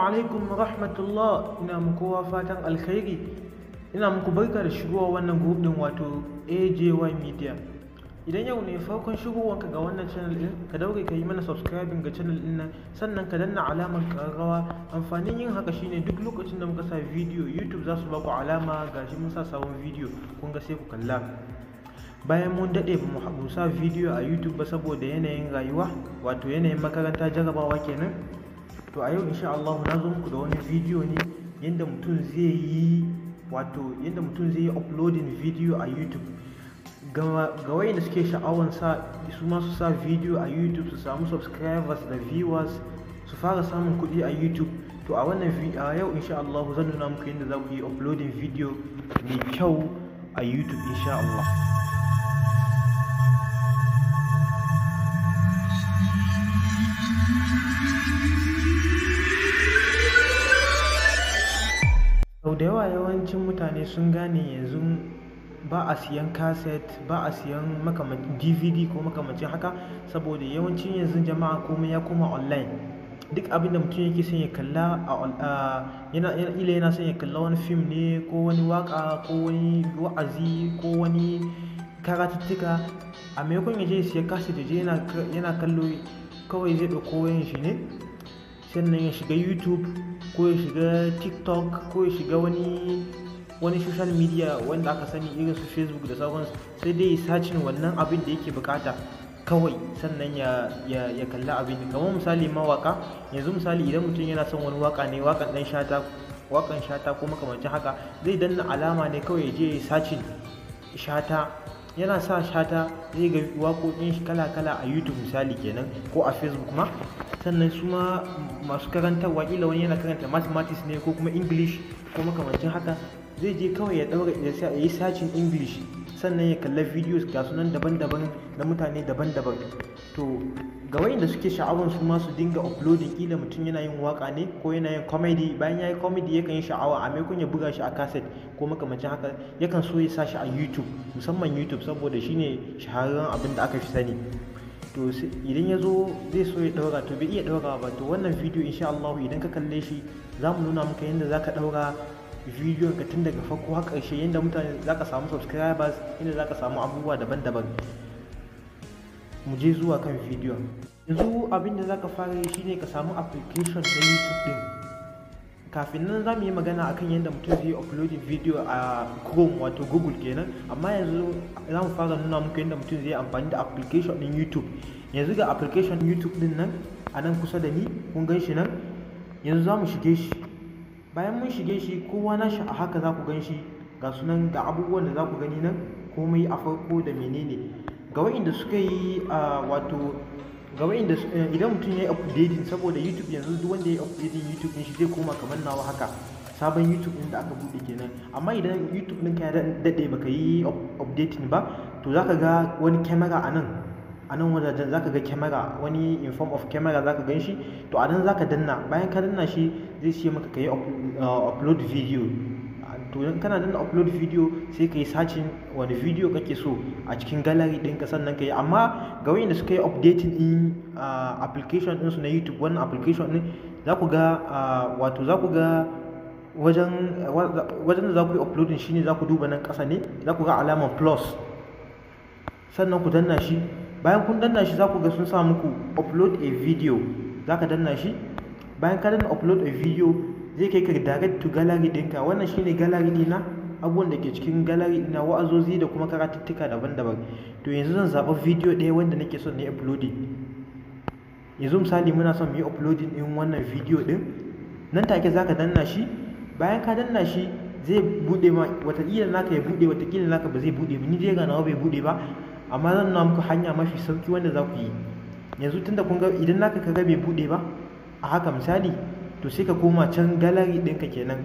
alaikum wa rahmatullah, ina muku kowa fatan alkhairi. Ina muku barka da shigowa wannan group din wato AJY Media. Idan yau ne farkon shigowanka ga wannan channel din, ka daure ka yi mana subscribing ga channel din nan, sannan ka danna alamar ƙararrawa. Amfanin yin haka shine duk lokacin da muka sa video, YouTube za su ba ku alama gashi mun sa sabon video, kun ga sai ku kalla. Bayan mun daɗe ba mu sa video a YouTube ba saboda yanayin rayuwa, wato yanayin makaranta jarabawa kenan. To a yau insha Allah na zo muku da wani video ne yadda mutum zai yi uploading video a YouTube. Ga wayanda suke sha'awan su ma su sa video a YouTube, su samu subscribers da viewers, su fara samun kuɗi a YouTube. To a yau insha Allah zan nuna muku yadda za ku yi uploading video mai kyau a YouTube insha Allah. Sau da yawancin mutane sun gane yanzu ba a siyan cassette, ba a siyan makamancin DVD ko makamancin haka, saboda yawancin yanzu jama'a komai ya koma online. Duk abinda mutum yake son ya kalla yana son ya kalla wani fim ne ko wani waka ko wani wa'azi ko wani karatuttuka, a maimakon ya je ya siya cassette ya je yana kallo, kawai zai ɗauko wayan shi ne, sannan ya shiga YouTube ko ya shiga TikTok ko ya shiga wani social media wanda aka sani irin su Facebook da sauransu, sai dai ya sacin wannan abin da yake bukata kawai, sannan ya kalla abin. Kamar misali mawaka, yanzu misali idan mutum yana son wani waka ne, wakan shata ko makamancin haka, zai danna alama ne kawai ya je ya sacin shata. Yana sa shata zai ga waƙoƙin shi kala-kala a YouTube misali kenan, ko a Facebook ma. Sannan su ma masu karantarwa, ƙila wani yana karanta mathematics ne ko kuma English ko makamancin haka, zai je kawai ya yi searching English, sannan ya kalla videos ga sunan daban-daban na mutane daban-daban. To ga wayanda suke sha'awar su ma su dinga uploading, ƙila mutum yana yin waka ne ko yana yin comedy, bayan ya yi comedy yakan yi sha'awa a maimakon ya buga shi a cassette ko makamancin haka, yakan so ya sa shi a YouTube, musamman YouTube saboda shine shahararren abin da aka fi sani. To idan ya zo zai so ya ɗaura, to bai iya ɗaura ba, to wannan video insha Allah idan ka kalle shi za mu nuna maka yadda za ka ɗaura bidiyon ka tun daga farko har ƙarshe, yadda mutane za ka samu subscribers, yadda za ka samu abubuwa daban-daban. Mu je zuwa kan bidiyon. Yanzu abin da za ka fara yi shine ka samu application na YouTube ɗin. Kafin nan za mu yi magana akan yadda mutum zai uploading video a Chrome wato Google kenan, amma yanzu za mu fara nuna muku yadda mutum zai amfani da application ɗin YouTube. Yanzu ga application YouTube ɗin nan a nan kusa da ni, kun gan shi nan. Yanzu za mu shige shi. Bayan mun shige shi, kowa nashi a haka za ku gan shi, ga sunan ga abubuwan da za ku gani nan, komai a farko da menene. Ga wa'inda suka yi idan mutum ya yi updating, saboda YouTube yanzu duk wanda ya yi updating YouTube ɗin shi zai koma kamar nawa haka, sabon YouTube ɗin da aka buɗe kenan. Amma idan YouTube ɗinka ya daɗe baka yi updating ba, to za ka ga wani camera a nan wajajen, za ka ga camera, wani in form of camera za ka gan shi. To a nan za ka danna, bayan ka danna shi zai ce maka ka yi upload video. To idan kana danna upload video, sai ka yi searching wani video kake so a cikin gallery ɗinka, sannan ka yi. Amma ga wayanda suka yi updating in application ɗinsu na YouTube, wannan application ɗin za ku ga wajen da za ku yi uploading shine za ku duba nan ƙasa ne, za ku ga alamar plus, sannan ku danna shi. Bayan kun danna shi za ku ga sun sa muku upload a video, za ka danna shi. Bayan ka danna upload a video, zai kai ka direct to gallery ɗinka. Wannan shine gallery ɗina, abubuwan da ke cikin gallery ɗina, wa'azozi da kuma karatuttuka daban-daban. To yanzu zan zaɓa video ɗaya wanda nake son na yi uploading. Yanzu misali muna son mu yi uploading ɗin wannan video ɗin, nan take za ka danna shi. Bayan ka danna shi zai buɗe ma, wataƙila naka ya buɗe, wataƙila naka ba zai buɗe ba. Ni dai ga nawa bai buɗe ba, amma zan nuna muku hanya mafi sauki wanda za ku yi. Yanzu tunda kun ga idan naka ka ga bai buɗe ba a haka misali, to sai ka koma can gallery ɗinka kenan.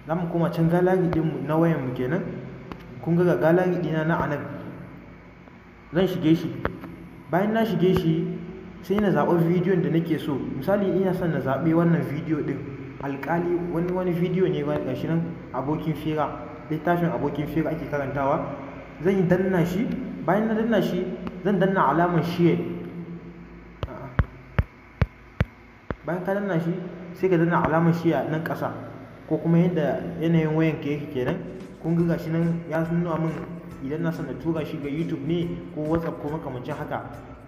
Za mu koma can gallery ɗinmu na wayanmu kenan. Kun ga gallery ɗina na anan, zan shige shi. Bayan na shige shi, sai na zaɓi bidiyon da nake so. Misali ina son na zaɓi wannan bidiyo ɗin, alƙali, wani bidiyo ne ba gashi nan, abokin fira, littafin abokin fira ake karantawa. Zan yi danna shi. Bayan na danna shi, zan danna alamar share. Bayan ka danna shi sai ka danna alamar shi a nan ƙasa, ko kuma yadda yanayin wayan ka yake kenan. Kun ga gashi nan ya nuna min idan na son na tura shi ga YouTube ne ko WhatsApp ko makamancin haka.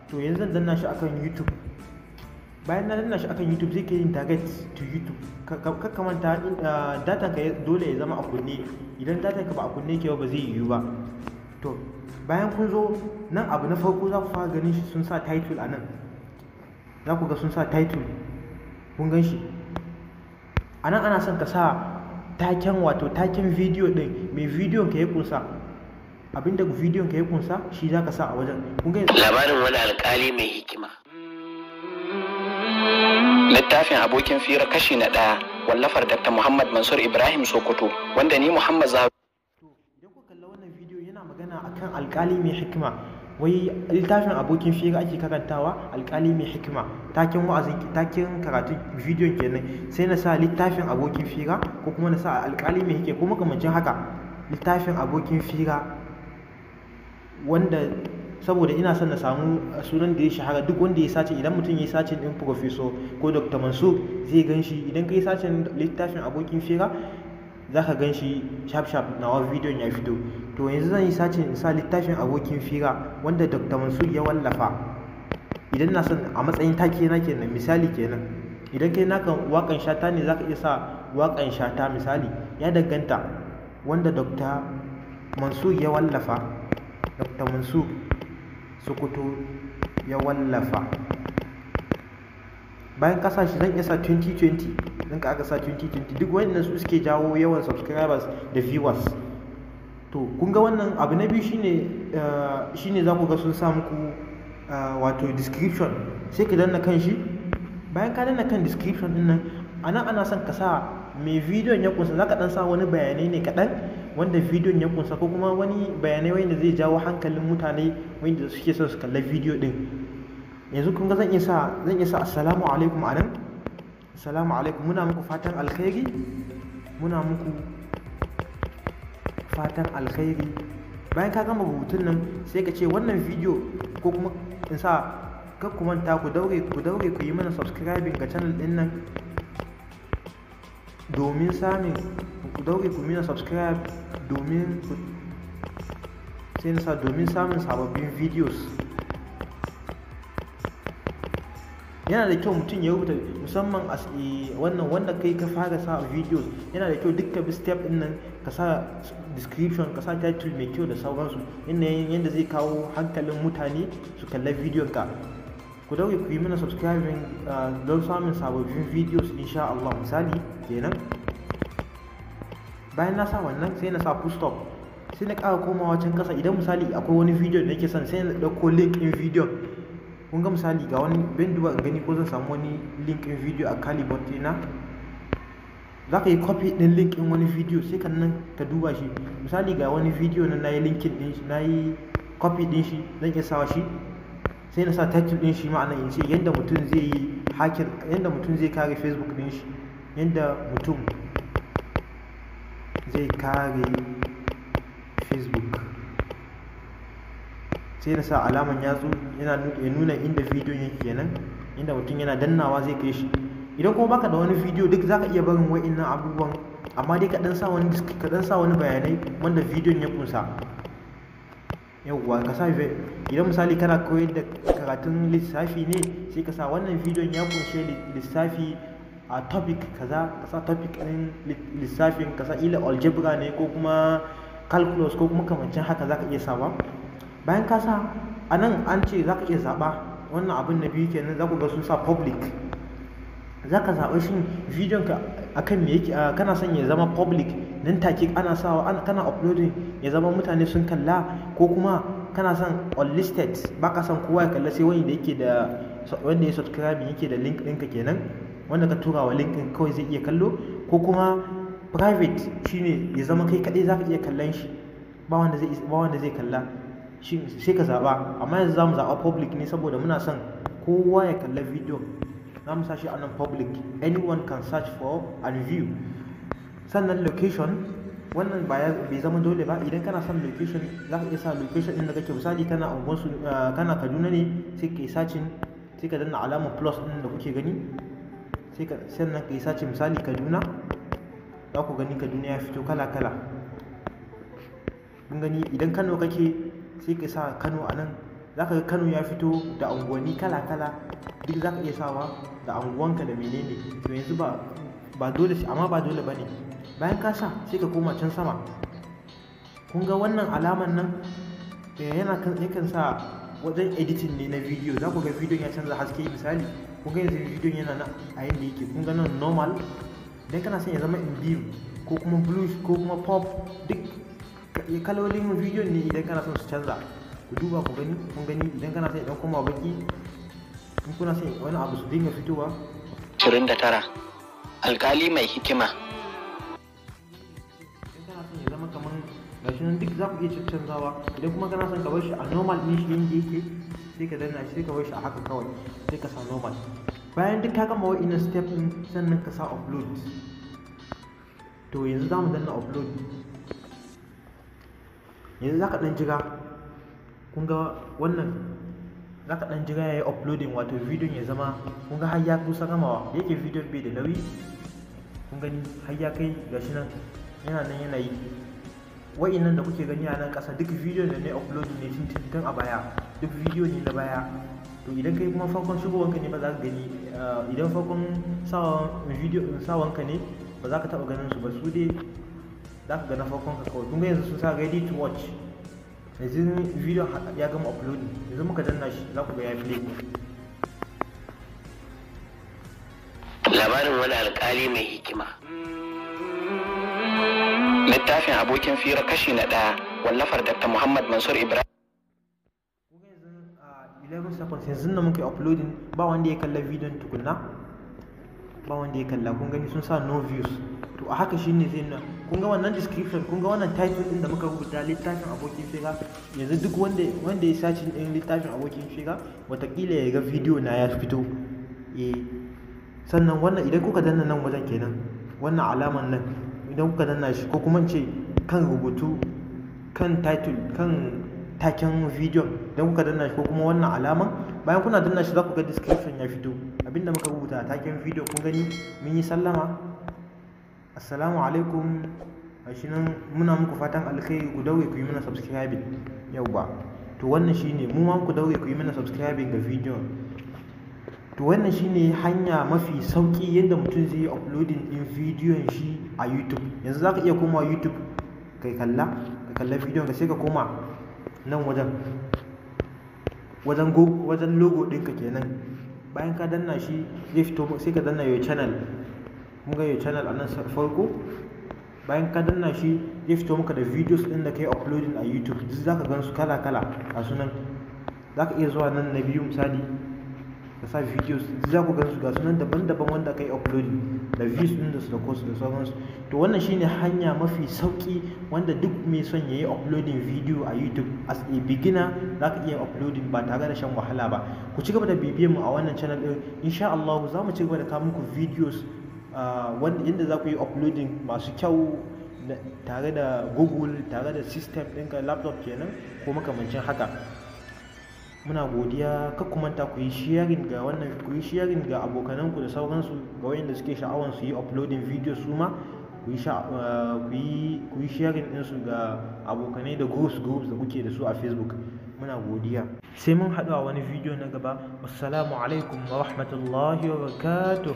To yanzu zan danna shi akan YouTube. Bayan na danna shi akan YouTube zai kai yin direct to YouTube. Kakka manta datan ka dole ya zama a kunne. Idan datan ka ba a kunne ke ba zai yiwu ba. To bayan kun zo nan, abu na farko za ku fara ganin shi sun sa title a nan. Za ku ga sun sa title, kun gan shi a nan. Ana son ka sa taken, wato taken video din, mai bidiyon ka ya kunsa, abinda bidiyon ka ya kunsa shi za ka sa a wajen. Kun ga labarin wani alƙali mai hikima. Littafin abokin fira kashi na 1, wallafar Dr. Muhammad Mansur Ibrahim Sokoto, wanda ni Muhammad Zahabu. Idan ku kalla wannan bidiyo yana magana akan alƙali mai hikima. Wai littafin abokin fira ake karantawa, alƙali mai hikima. Taken wa'azin, taken karatun bidiyon kenan. Sai na sa littafin abokin fira, ko kuma na sa alƙali mai hikima, ko makamancin haka. Littafin abokin fira, wanda saboda ina son na samu sunan da ya shahara. Duk wanda ya sace, idan mutum ya yi sacin din Professor ko Dr. Mansur zai gan shi. Idan ka yi sacin littafin abokin fira za ka gan shi sharp nawa bidiyon ya fito. To yanzu zan yi sacin in sa littafin abokin fira wanda Dr. Mansur ya wallafa. Idan na son a matsayin take na kenan, misali kenan. Idan kai naka waƙan Shata ne za ka iya sa waƙan Shata misali, ya danganta wanda Dr. Mansur ya wallafa. Dr. Mansur Sokoto ya wallafa. Bayan kasa shi zan iya sa 2020, zan ka aka sa 2020. Duk wannan su suke jawo yawan subscribers da viewers. To kun ga wannan abu na biyu shine za ku ga sun sa muku wato description. Sai ka danna kan shi. Bayan ka danna kan description din nan, anan ana son ka sa mai bidiyon ya kunsa. Za ka dan sa wani bayanai ne kaɗan wanda bidiyon ya kunsa, ko kuma wani bayanai wanda zai jawo hankalin mutane wanda suke son su kalla bidiyo din. Yanzu kun ga zan iya sa assalamu alaikum anan. Assalamu alaikum, muna muku fatan alkhairi, muna muku fatan alkhairi. Bayan ka gama rubutun nan sai ka ce wannan bidiyo, ko kuma in sa kar ku manta ku daure ku yi mana subscribing ga channel din nan domin samun, ku daure ku mina subscribe domin sai na sa domin samun sababbin videos. Yana da kyau mutum ya rubuta, musamman wannan wanda kai ka fara sa videos, yana da kyau dukkan bi step din nan ka sa description, ka sa title mai kyau da sauransu, yadda zai kawo hankalin mutane su kalla bidiyon ka. Ku daure ku yi mana subscribing don samun sababbin videos insha Allah. Misali kenan, bayan na sa wannan sai na sa full stop. Sai na ƙara komawa can ƙasa. Idan misali akwai wani video da nake son, sai na ɗauko link in video. Kun ga misali ga wani, ban duba in gani ko zan samu wani link in video a Calibot na. Za ka yi copy ɗin link in wani video, sai ka nan ka duba shi. Misali ga wani video na yi linkin ɗin shi, na yi copy ɗin shi, zan iya sawa shi. Sai na sa title ɗin shi ma'ana in ce yadda mutum zai yi hacking, yadda mutum zai kare Facebook ɗin shi, yadda mutum zai kare Facebook. Sai na sa alaman yatsu, yana nuna inda bidiyon yake kenan, inda mutum yana dannawa zai kai shi. Idan kuma baka da wani bidiyo, duk zaka iya barin wa'innan abubuwan, amma dai ka dan sa wani bayanai wanda bidiyon ya kunsa. Yawwa, ka sa idan misali kana koyar da karatun lissafi ne, sai ka sa wannan bidiyon ya kunshe lissafi a topic kaza, ka sa topic ɗin lissafin, ka sa ila algebra ne ko kuma calculus ko kuma kamancin haka zaka iya sawa. Bayan ka sa, a nan an ce za ka iya zaɓa wannan abin na biyu kenan. Za ku ga sun sa public. Za ka zaɓa shi bidiyon ka akan me yake, kana son ya zama public nan take, ana sawa, kana uploading ya zama mutane sun kalla, ko kuma kana son unlisted, ba ka son kowa ya kalla sai wanda ya subscribe yake da link ɗinka kenan, wanda ka tura wa link ɗin kawai zai iya kallo, ko kuma private shine ya zama kai kaɗai za ka iya kallon shi, ba wanda zai kalla. Sai ka zaɓa, amma yanzu za mu zaɓa public ne saboda muna son kowa ya kalla video. Za mu sa shi a nan public, anyone can search for and view. Sannan location, wannan bai zama dole ba. Idan kana son location za ka iya sa location ɗin da kake. Misali kana unguwarsu, kana Kaduna ne, sai ka yi searching, sai ka danna alamar plus ɗin da kuke gani, sannan ka yi sace misali Kaduna, za ku gani Kaduna ya fito kala kala. Kun gani idan Kano kake sai ka sa Kano a nan, za ka ga Kano ya fito da unguwanni kala kala, duk za ka iya sawa da unguwanka da menene. To yanzu ba dole amma ba dole bane. Bayan ka sa sai ka koma can sama. Kun ga wannan alaman nan yakan sa wajen editing ne na video. Za ku ga bidiyon ya canza haske misali. Kun ga yanzu bidiyon yana nan a yanda yake. Kun ga nan normal. Idan kana son ya zama in view ko kuma bluish ko kuma pop, duk kalolin bidiyon ne idan kana son su canza. Ku duba ku gani. Kun gani idan kana son ya dan koma baki, in kuna son wani abu su dinga fitowa. 29 alkali mai hikima. Ya zama kamar gashi nan duk za ku iya canzawa. Idan kuma kana son ka bar shi a normal ne shi yanda yake, sai ka danna shi sai ka bar shi a haka kawai, sai ka sa normal. Bayan duk ka gama wa'innan step din, sannan ka sa upload. To yanzu za mu danna upload. Yanzu za ka dan jira. Kun ga wannan za ka dan jira yayi uploading, wato bidiyon ya zama, kun ga har ya kusa gamawa. Da yake bidiyon bai da nauyi, kun gani har ya kai gashi nan yana yi. Wa'innan da kuke gani a nan ƙasa duk bidiyon da na upload ne tun a baya, duk bidiyo ne na baya. To idan kai kuma farkon shigowanka ne ba za ka gani, idan farkon sawanka ne ba za ka taɓa ganin su ba, su dai za ka ga na farkon ka kawai. Kun ga yanzu sun sa ready to watch. Yanzu bidiyon ya gama uploading, yanzu muka danna shi za ku ga ya play. Labarin wani alkali mai hikima. Littafin abokin fira kashi na 1 wallafar Dr. Muhammad Mansur Ibrahim. Kun ga yanzu a 11 seconds yanzu nan muka yi uploading, ba wanda ya kalla bidiyon tukunna, ba wanda ya kalla. Kun gani sun sa no views. To a haka shine zai nuna. Kun ga wannan description, kun ga wannan title din da muka rubuta littafin abokin fira. Yanzu duk wanda ya search din littafin abokin fira, watakila ya ga bidiyo na ya fito. Sannan wannan idan kuka danna nan wajen kenan, wannan alaman nan idan kuka danna shi, ko kuma ce kan rubutu kan title kan taken bidiyon, idan kuka danna shi ko kuma wannan alaman, bayan kuna danna shi za ku ga description ya fito, abinda muka rubuta a taken bidiyo. Kun gani mun yi sallama, assalamu alaikum, gashi nan muna muku fatan alkhairi, ku daure ku yi mana subscribing. Yauwa, to wannan shine, mu ma ku daure ku yi mana subscribing ga bidiyon. To wannan shine hanya mafi sauki yadda mutum zai yi uploading din bidiyon shi a YouTube. Yanzu za ka iya koma YouTube ka kalla bidiyon ka, sai ka koma nan wajen logo ɗinka kenan. Bayan ka danna shi zai fito, sai ka danna your channel. Mun ga your channel a nan farko. Bayan ka danna shi zai fito maka da videos ɗin da ka yi uploading a YouTube. Duk za ka gan su kala kala a sunan. Za ka iya zuwa nan na biyu misali, ka sa videos, za ku gan su ga sunan daban-daban wanda ka yi uploading da views ɗin da su da course da sauransu. To wannan shine hanya mafi sauki wanda duk mai son ya yi uploading video a YouTube as a beginner za ka iya uploading ba tare da shan wahala ba. Ku ci gaba da bibiyar mu a wannan channel ɗin, insha Allah za mu ci gaba da kawo muku videos wanda yadda za ku yi uploading masu kyau tare da Google, tare da system ɗinka laptop kenan ko makamancin haka. Muna godiya, kar ku manta ku yi sharing ga abokananku da sauransu, ga wayanda suke sha'awan su yi uploading video su ma ku yi sharing ɗinsu ga abokanai da groups da kuke da su a Facebook. Muna godiya, sai mun haɗu a wani video na gaba. Wassalamu alaikum wa rahmatullahi wa barakatuh.